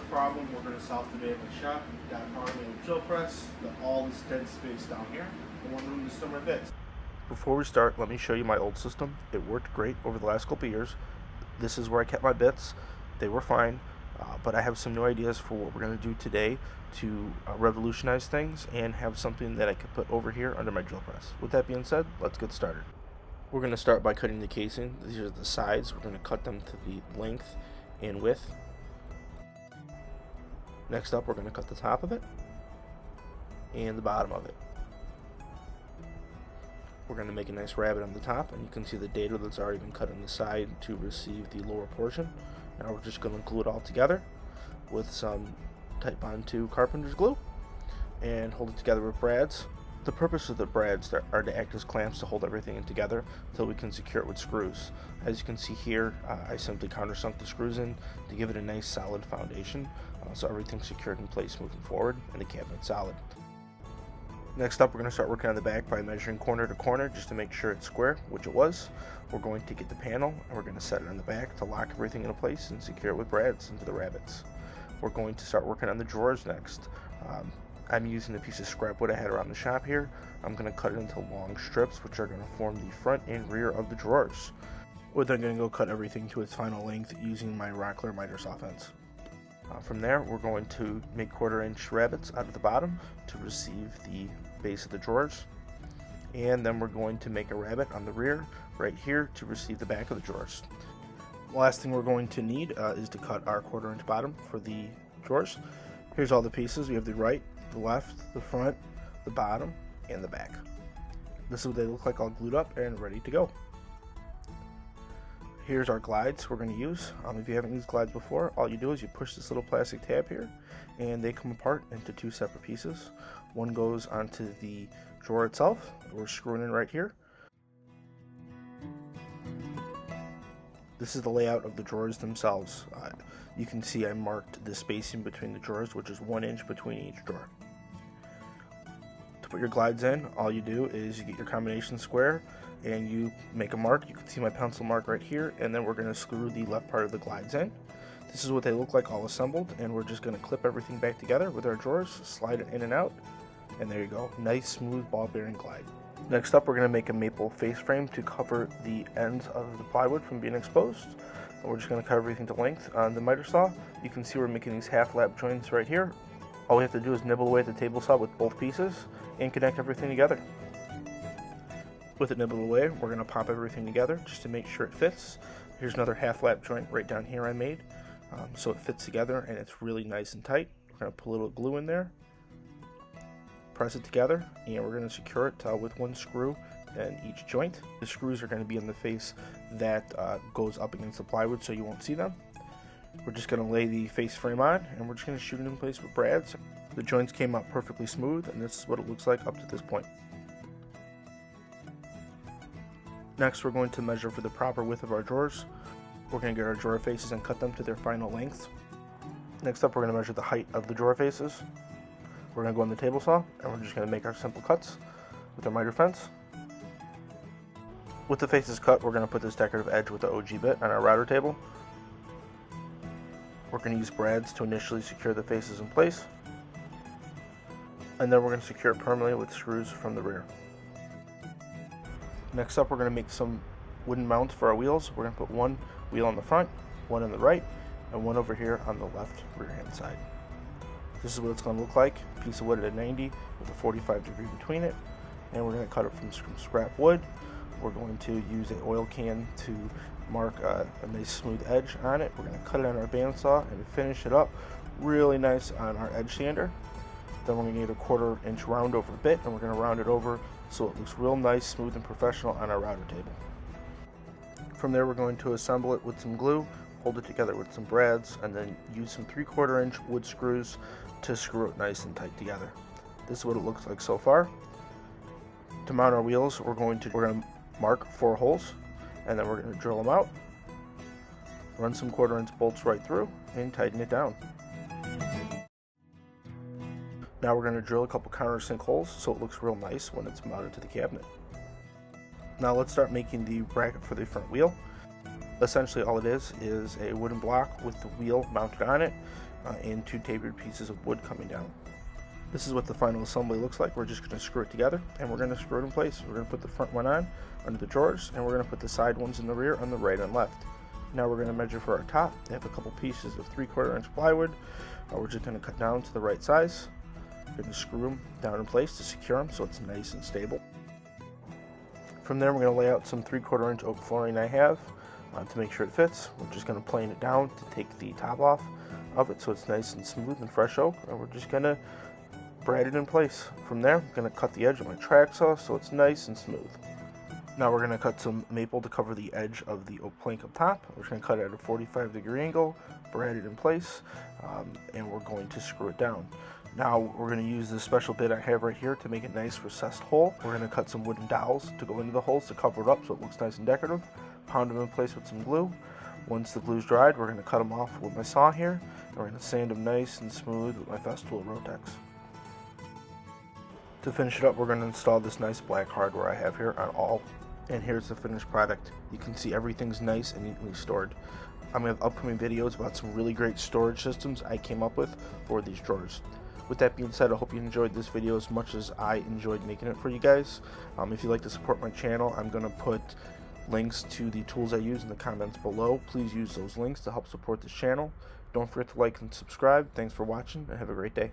problem we're going to solve today in my shop. We've got an automated drill press, got all this dead space down here, and one room to store my bits. Before we start, let me show you my old system. It worked great over the last couple of years. This is where I kept my bits. They were fine, but I have some new ideas for what we're going to do today to revolutionize things and have something that I could put over here under my drill press. With that being said, let's get started. We're going to start by cutting the casing. These are the sides. We're going to cut them to the length and width. Next up, we're going to cut the top of it and the bottom of it. We're going to make a nice rabbet on the top, and you can see the dado that's already been cut on the side to receive the lower portion. Now we're just going to glue it all together with some Type Bond 2 carpenter's glue and hold it together with brads. The purpose of the brads are to act as clamps to hold everything in together until we can secure it with screws. As you can see here, I simply countersunk the screws in to give it a nice solid foundation, so everything's secured in place moving forward and the cabinet's solid. Next up, we're going to start working on the back by measuring corner to corner just to make sure it's square, which it was. We're going to get the panel and we're going to set it on the back to lock everything into place and secure it with brads into the rabbets. We're going to start working on the drawers next. I'm using a piece of scrap wood I had around the shop here. I'm going to cut it into long strips, which are going to form the front and rear of the drawers. We're then going to go cut everything to its final length using my Rockler miter saw fence. From there, we're going to make 1/4 inch rabbets out of the bottom to receive the base of the drawers. And then we're going to make a rabbet on the rear right here to receive the back of the drawers. The last thing we're going to need is to cut our 1/4 inch bottom for the drawers. Here's all the pieces. We have the right, the left, the front, the bottom, and the back. This is what they look like all glued up and ready to go. Here's our glides we're going to use. If you haven't used glides before, all you do is you push this little plastic tab here and they come apart into 2 separate pieces. One goes onto the drawer itself. We're screwing in right here. This is the layout of the drawers themselves. You can see I marked the spacing between the drawers, which is 1 inch between each drawer. To put your glides in, all you do is you get your combination square and you make a mark. You can see my pencil mark right here, and then we're going to screw the left part of the glides in. This is what they look like all assembled, and we're just going to clip everything back together with our drawers, slide it in and out, and there you go. Nice smooth ball bearing glide. Next up, we're going to make a maple face frame to cover the ends of the plywood from being exposed. And we're just going to cut everything to length on the miter saw. You can see we're making these half lap joints right here. All we have to do is nibble away at the table saw with both pieces and connect everything together. With it nibbled away, we're going to pop everything together just to make sure it fits. Here's another half lap joint right down here I made, so it fits together and it's really nice and tight. We're going to put a little glue in there, press it together, and we're going to secure it with 1 screw in each joint. The screws are going to be in the face that goes up against the plywood so you won't see them. We're just going to lay the face frame on and we're just going to shoot it in place with brads. The joints came out perfectly smooth, and this is what it looks like up to this point. Next, we're going to measure for the proper width of our drawers. We're going to get our drawer faces and cut them to their final lengths. Next up, we're going to measure the height of the drawer faces. We're going to go on the table saw and we're just going to make our simple cuts with our miter fence. With the faces cut, we're going to put this decorative edge with the OG bit on our router table. We're going to use brads to initially secure the faces in place, and then we're going to secure it permanently with screws from the rear. Next up, we're going to make some wooden mounts for our wheels. We're going to put 1 wheel on the front, 1 on the right, and 1 over here on the left rear hand side. This is what it's going to look like. A piece of wood at a 90 with a 45-degree between it, and we're going to cut it from scrap wood. We're going to use an oil can to mark a nice smooth edge on it. We're going to cut it on our bandsaw and finish it up really nice on our edge sander. Then we're going to get a 1/4 inch round over bit, and we're going to round it over so it looks real nice, smooth, and professional on our router table. From there, we're going to assemble it with some glue, hold it together with some brads, and then use some 3/4 inch wood screws to screw it nice and tight together. This is what it looks like so far. To mount our wheels, we're going to mark 4 holes, and then we're going to drill them out, run some 1/4 inch bolts right through, and tighten it down. Now we're going to drill a couple countersink holes so it looks real nice when it's mounted to the cabinet. Now let's start making the bracket for the front wheel. Essentially all it is a wooden block with the wheel mounted on it and 2 tapered pieces of wood coming down. This is what the final assembly looks like. We're just going to screw it together and we're going to screw it in place. We're going to put the front one on under the drawers and we're going to put the side ones in the rear on the right and left. Now we're going to measure for our top. I have a couple pieces of 3/4 inch plywood. We're just going to cut down to the right size. We're going to screw them down in place to secure them so it's nice and stable. From there we're going to lay out some 3/4 inch oak flooring I have to make sure it fits. We're just going to plane it down to take the top off of it so it's nice and smooth and fresh oak, and we're just going to brad it in place. From there, I'm going to cut the edge of my track saw so it's nice and smooth. Now we're going to cut some maple to cover the edge of the oak plank up top. We're just going to cut it at a 45-degree angle, brad it in place, and we're going to screw it down. Now we're going to use this special bit I have right here to make a nice recessed hole. We're going to cut some wooden dowels to go into the holes to cover it up so it looks nice and decorative. Pound them in place with some glue. Once the glue's dried, we're going to cut them off with my saw here, and we're going to sand them nice and smooth with my Festool Rotex. To finish it up, we're going to install this nice black hardware I have here on all, and here's the finished product. You can see everything's nice and neatly stored. I'm going to have upcoming videos about some really great storage systems I came up with for these drawers. With that being said, I hope you enjoyed this video as much as I enjoyed making it for you guys. If you'd like to support my channel, I'm going to put links to the tools I use in the comments below. Please use those links to help support this channel. Don't forget to like and subscribe. Thanks for watching and have a great day.